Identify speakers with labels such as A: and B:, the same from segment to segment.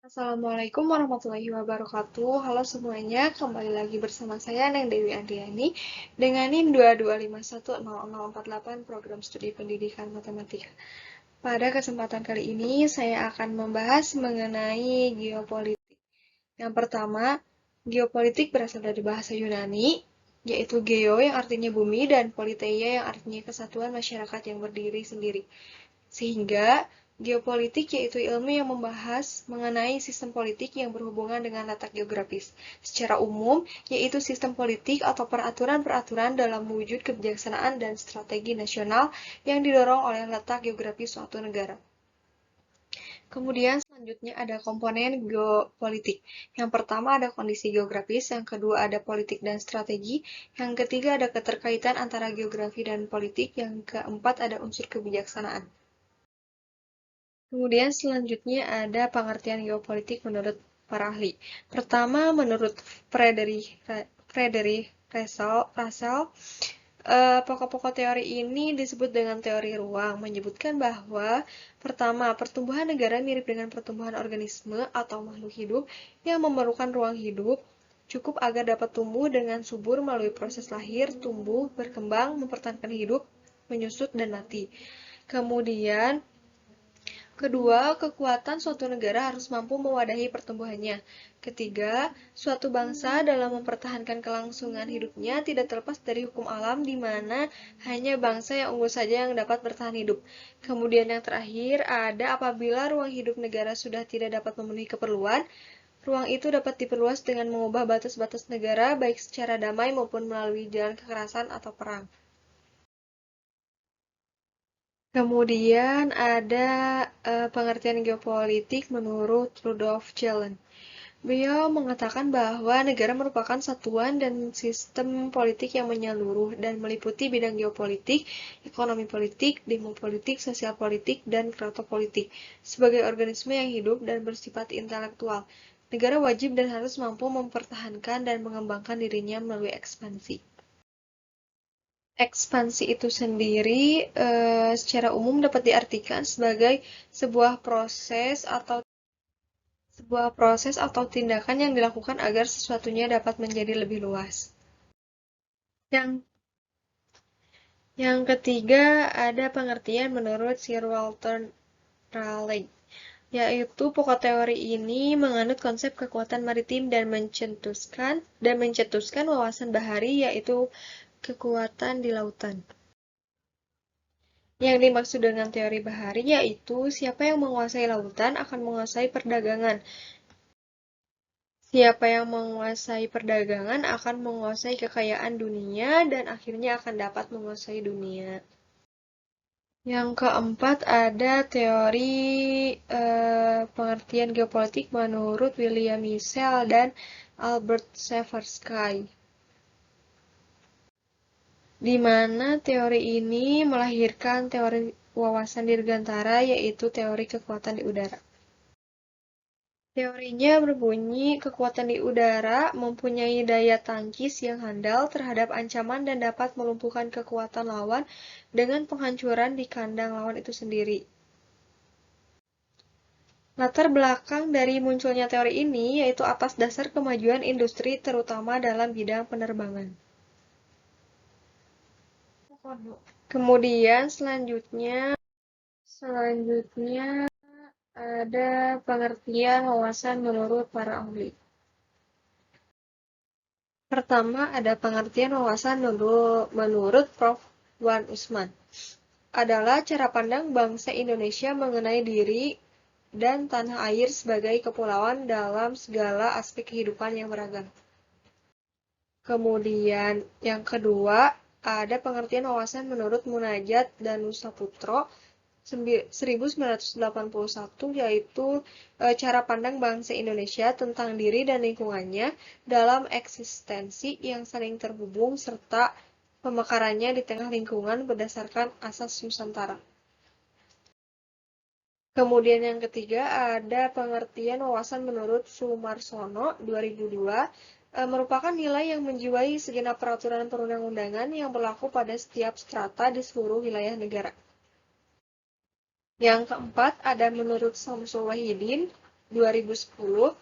A: Assalamualaikum warahmatullahi wabarakatuh. Halo semuanya, kembali lagi bersama saya Neng Dewi Andriani dengan NIM 225100048 Program Studi Pendidikan Matematika. Pada kesempatan kali ini saya akan membahas mengenai geopolitik. Yang pertama, geopolitik berasal dari bahasa Yunani, yaitu geo yang artinya bumi dan politeia yang artinya kesatuan masyarakat yang berdiri sendiri. Sehingga geopolitik yaitu ilmu yang membahas mengenai sistem politik yang berhubungan dengan letak geografis. Secara umum, yaitu sistem politik atau peraturan-peraturan dalam wujud kebijaksanaan dan strategi nasional yang didorong oleh letak geografis suatu negara. Kemudian selanjutnya ada komponen geopolitik. Yang pertama ada kondisi geografis, yang kedua ada politik dan strategi, yang ketiga ada keterkaitan antara geografi dan politik, yang keempat ada unsur kebijaksanaan. Kemudian selanjutnya ada pengertian geopolitik menurut para ahli. Pertama, menurut Frederick Russell, pokok-pokok teori ini disebut dengan teori ruang, menyebutkan bahwa pertama, pertumbuhan negara mirip dengan pertumbuhan organisme atau makhluk hidup yang memerlukan ruang hidup cukup agar dapat tumbuh dengan subur melalui proses lahir, tumbuh, berkembang, mempertahankan hidup, menyusut, dan mati. Kemudian, kedua, kekuatan suatu negara harus mampu mewadahi pertumbuhannya. Ketiga, suatu bangsa dalam mempertahankan kelangsungan hidupnya tidak terlepas dari hukum alam di mana hanya bangsa yang unggul saja yang dapat bertahan hidup. Kemudian yang terakhir ada apabila ruang hidup negara sudah tidak dapat memenuhi keperluan, ruang itu dapat diperluas dengan mengubah batas-batas negara baik secara damai maupun melalui jalan kekerasan atau perang. Kemudian ada pengertian geopolitik menurut Rudolf Jelen. Beliau mengatakan bahwa negara merupakan satuan dan sistem politik yang menyeluruh dan meliputi bidang geopolitik, ekonomi politik, demopolitik, sosial politik, dan kratopolitik. Sebagai organisme yang hidup dan bersifat intelektual, negara wajib dan harus mampu mempertahankan dan mengembangkan dirinya melalui ekspansi. Ekspansi itu sendiri secara umum dapat diartikan sebagai sebuah proses atau tindakan yang dilakukan agar sesuatunya dapat menjadi lebih luas. Yang ketiga ada pengertian menurut Sir Walter Raleigh, yaitu pokok teori ini menganut konsep kekuatan maritim dan mencetuskan wawasan bahari, yaitu kekuatan di lautan. Yang dimaksud dengan teori bahari yaitu siapa yang menguasai lautan akan menguasai perdagangan. Siapa yang menguasai perdagangan akan menguasai kekayaan dunia dan akhirnya akan dapat menguasai dunia. Yang keempat ada teori pengertian geopolitik menurut William Michel dan Albert Seversky, di mana teori ini melahirkan teori wawasan dirgantara, yaitu teori kekuatan di udara. Teorinya berbunyi, kekuatan di udara mempunyai daya tangkis yang handal terhadap ancaman dan dapat melumpuhkan kekuatan lawan dengan penghancuran di kandang lawan itu sendiri. Latar belakang dari munculnya teori ini yaitu atas dasar kemajuan industri terutama dalam bidang penerbangan. Kemudian selanjutnya ada pengertian wawasan menurut para ahli. Pertama, ada pengertian wawasan menurut Prof. Wan Usman. Adalah cara pandang bangsa Indonesia mengenai diri dan tanah air sebagai kepulauan dalam segala aspek kehidupan yang beragam. Kemudian, yang kedua, ada pengertian wawasan menurut Munajat dan Nusa Putro 1981, yaitu cara pandang bangsa Indonesia tentang diri dan lingkungannya dalam eksistensi yang saling terhubung serta pemekarannya di tengah lingkungan berdasarkan asas Nusantara. Kemudian yang ketiga ada pengertian wawasan menurut Sumarsono 2002, merupakan nilai yang menjiwai segenap peraturan perundang-undangan yang berlaku pada setiap strata di seluruh wilayah negara. Yang keempat ada menurut Samsul Wahidin, 2010,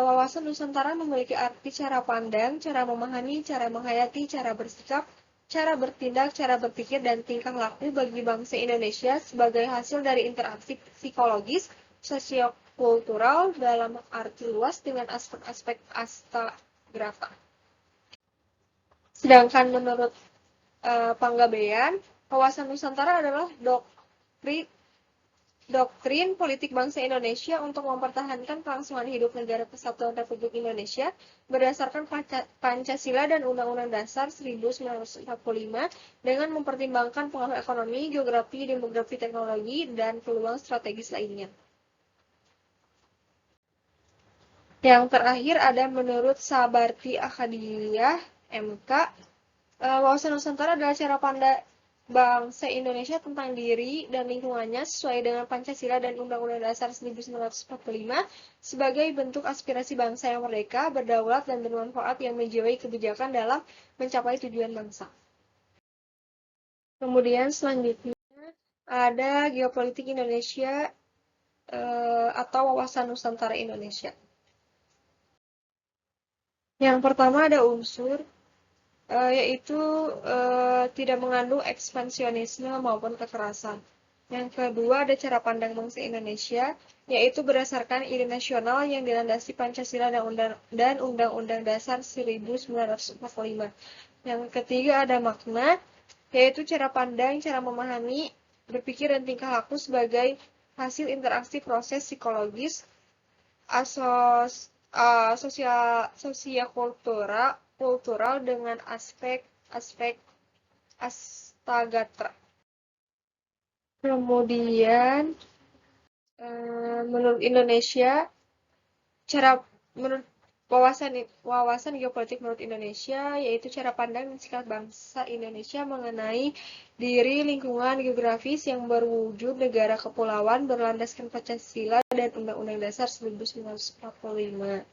A: wawasan Nusantara memiliki arti cara pandang, cara memahami, cara menghayati, cara bersikap, cara bertindak, cara berpikir, dan tingkah laku bagi bangsa Indonesia sebagai hasil dari interaksi psikologis, sosiokultural dalam arti luas dengan aspek-aspek astagrafik. Sedangkan menurut Panggabean, wawasan Nusantara adalah doktrin politik bangsa Indonesia untuk mempertahankan kelangsungan hidup Negara Kesatuan Republik Indonesia berdasarkan Pancasila dan Undang-Undang Dasar 1945 dengan mempertimbangkan pengaruh ekonomi, geografi, demografi, teknologi, dan peluang strategis lainnya. Yang terakhir ada menurut Sabarti Akadiliyah MK, wawasan Nusantara adalah cara pandang bangsa Indonesia tentang diri dan lingkungannya sesuai dengan Pancasila dan Undang-Undang Dasar 1945 sebagai bentuk aspirasi bangsa yang merdeka, berdaulat, dan bermanfaat yang menjiwai kebijakan dalam mencapai tujuan bangsa. Kemudian selanjutnya ada geopolitik Indonesia atau wawasan Nusantara Indonesia. Yang pertama ada unsur yaitu tidak mengandung ekspansionisme maupun kekerasan. Yang kedua ada cara pandang bangsa Indonesia, yaitu berdasarkan ide nasional yang dilandasi Pancasila dan Undang-Undang Dasar 1945. Yang ketiga ada makna, yaitu cara pandang, cara memahami, berpikir, dan tingkah laku sebagai hasil interaksi proses psikologis, sosial-kultural dengan aspek Astagatra. Kemudian menurut Indonesia, menurut wawasan geopolitik menurut Indonesia yaitu cara pandang dan sikap bangsa Indonesia mengenai diri, lingkungan geografis yang berwujud negara kepulauan berlandaskan Pancasila dan Undang-Undang Dasar 1945.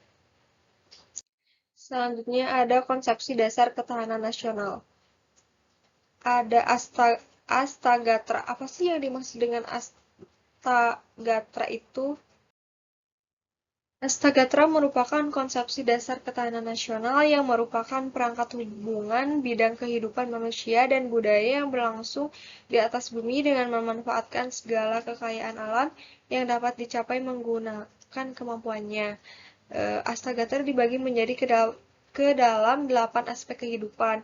A: Selanjutnya ada konsepsi dasar ketahanan nasional. Ada Astagatra. Apa sih yang dimaksud dengan Astagatra itu? Astagatra merupakan konsepsi dasar ketahanan nasional yang merupakan perangkat hubungan bidang kehidupan manusia dan budaya yang berlangsung di atas bumi dengan memanfaatkan segala kekayaan alam yang dapat dicapai menggunakan kemampuannya. Astagatra dibagi menjadi ke dalam 8 aspek kehidupan.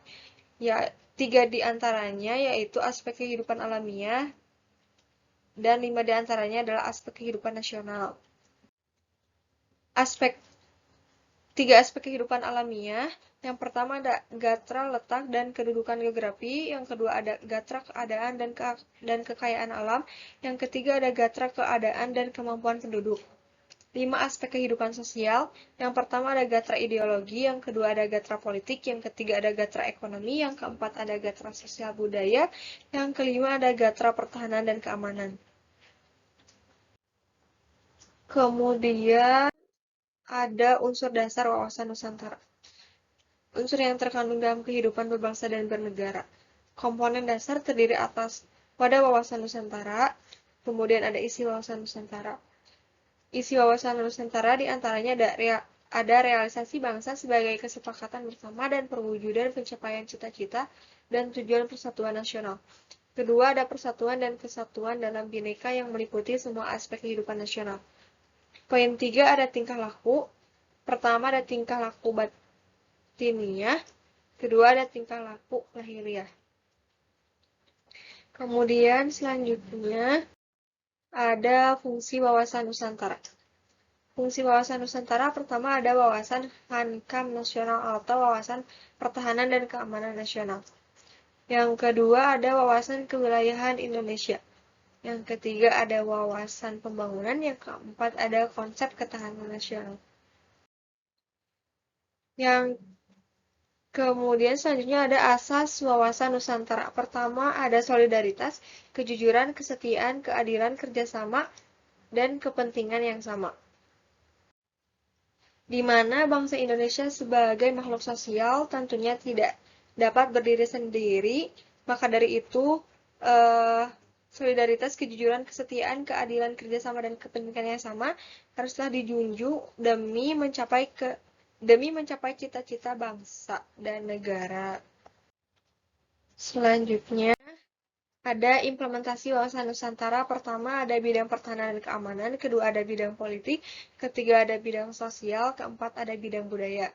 A: Ya, 3 di antaranya yaitu aspek kehidupan alamiah dan 5 di antaranya adalah aspek kehidupan nasional. 3 aspek kehidupan alamiah, yang pertama ada gatra, letak, dan kedudukan geografi, yang kedua ada gatra, keadaan, dan kekayaan alam, yang ketiga ada gatra, keadaan, dan kemampuan penduduk. 5 aspek kehidupan sosial, yang pertama ada gatra ideologi, yang kedua ada gatra politik, yang ketiga ada gatra ekonomi, yang keempat ada gatra sosial budaya, yang kelima ada gatra pertahanan dan keamanan. Kemudian ada unsur dasar wawasan Nusantara. Unsur yang terkandung dalam kehidupan berbangsa dan bernegara. Komponen dasar terdiri atas wadah wawasan Nusantara, kemudian ada isi wawasan Nusantara. Isi wawasan Nusantara diantaranya ada realisasi bangsa sebagai kesepakatan bersama dan perwujudan pencapaian cita-cita dan tujuan persatuan nasional. Kedua, ada persatuan dan kesatuan dalam Bhinneka yang meliputi semua aspek kehidupan nasional. Poin 3 ada tingkah laku. Pertama ada tingkah laku batiniah, kedua ada tingkah laku lahiriah. Kemudian selanjutnya ada fungsi wawasan Nusantara. Fungsi wawasan Nusantara pertama ada wawasan Hankam Nasional atau wawasan pertahanan dan keamanan nasional. Yang kedua ada wawasan kewilayahan Indonesia. Yang ketiga ada wawasan pembangunan, yang keempat ada konsep ketahanan nasional. Yang kemudian selanjutnya ada asas wawasan Nusantara. Pertama ada solidaritas, kejujuran, kesetiaan, keadilan, kerjasama, dan kepentingan yang sama. Di mana bangsa Indonesia sebagai makhluk sosial tentunya tidak dapat berdiri sendiri, maka dari itu Solidaritas, kejujuran, kesetiaan, keadilan, kerjasama, dan kepentingan yang sama haruslah dijunjung demi mencapai cita-cita bangsa dan negara. Selanjutnya, ada implementasi wawasan Nusantara. Pertama, ada bidang pertahanan dan keamanan. Kedua, ada bidang politik. Ketiga, ada bidang sosial. Keempat, ada bidang budaya.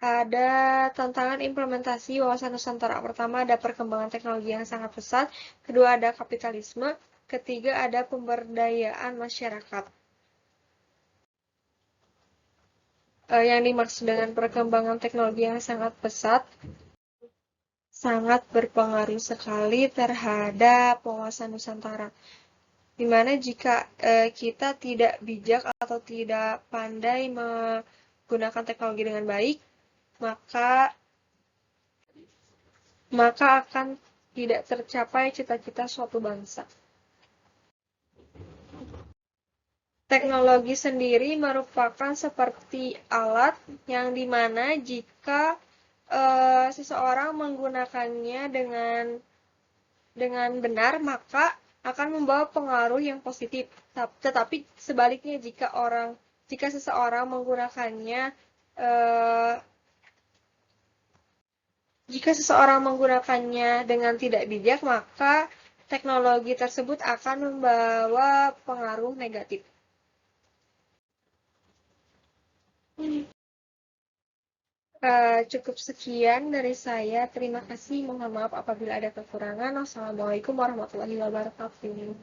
A: Ada tantangan implementasi wawasan Nusantara. Pertama, ada perkembangan teknologi yang sangat pesat. Kedua, ada kapitalisme. Ketiga, ada pemberdayaan masyarakat. Yang dimaksud dengan perkembangan teknologi yang sangat pesat, sangat berpengaruh sekali terhadap wawasan Nusantara. Dimana jika kita tidak bijak atau tidak pandai menggunakan teknologi dengan baik, maka akan tidak tercapai cita-cita suatu bangsa. Teknologi sendiri merupakan seperti alat yang dimana jika seseorang menggunakannya dengan benar, maka akan membawa pengaruh yang positif. Tetapi sebaliknya, jika seseorang menggunakannya dengan tidak bijak, maka teknologi tersebut akan membawa pengaruh negatif. Cukup sekian dari saya. Terima kasih. Mohon maaf apabila ada kekurangan. Wassalamualaikum warahmatullahi wabarakatuh.